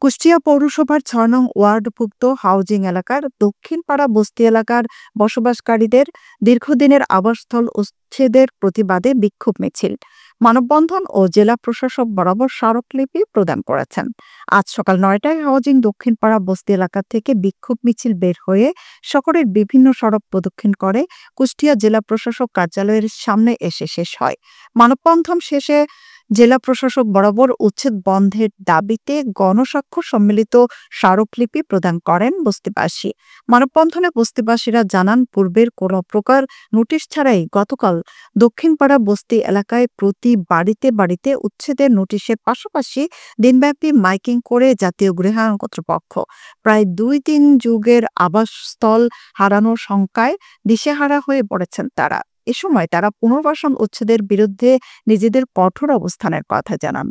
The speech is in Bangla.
কুষ্টিয়া পৌরসভার ৬ নং ওয়ার্ডভুক্ত হাউজিং এলাকার দক্ষিণপাড়া বস্তি এলাকার বসবাসকারীদের দীর্ঘদিনের আবাসস্থল উচ্ছেদের প্রতিবাদে বিক্ষোভ মিছিল, মানববন্ধন ও জেলা প্রশাসক বরাবর স্মারকলিপি প্রদান করেছেন। আজ সকাল ৯টায় হাউজিং দক্ষিণপাড়া বস্তি এলাকা থেকে বিক্ষোভ মিছিল বের হয়ে শহরের বিভিন্ন সড়ক প্রদক্ষিণ করে কুষ্টিয়া জেলা প্রশাসক কার্যালয়ের সামনে এসে শেষ হয়। মানববন্ধন শেষে জেলা প্রশাসক বরাবর উচ্ছেদ বন্ধের দাবিতে গণস্বাক্ষর সম্মিলিত স্মারকলিপি প্রদান করেন বস্তিবাসী। মানববন্ধনে বস্তিবাসীরা জানান, পূর্বের কোনো প্রকার নোটিশ ছাড়াই গতকাল দক্ষিণপাড়া বস্তি এলাকায় প্রতি বাড়িতে বাড়িতে উচ্ছেদের নোটিশের পাশাপাশি দিনব্যাপী মাইকিং করে জাতীয় গৃহায়ণ কর্তৃপক্ষ প্রায় ২-৩ যুগের আবাসস্থল হারানোর শঙ্কায় দিশেহারা হয়ে পড়েছেন তারা। এ সময় তারা পুনর্বাসন উচ্ছেদের বিরুদ্ধে নিজেদের কঠোর অবস্থানের কথা জানান।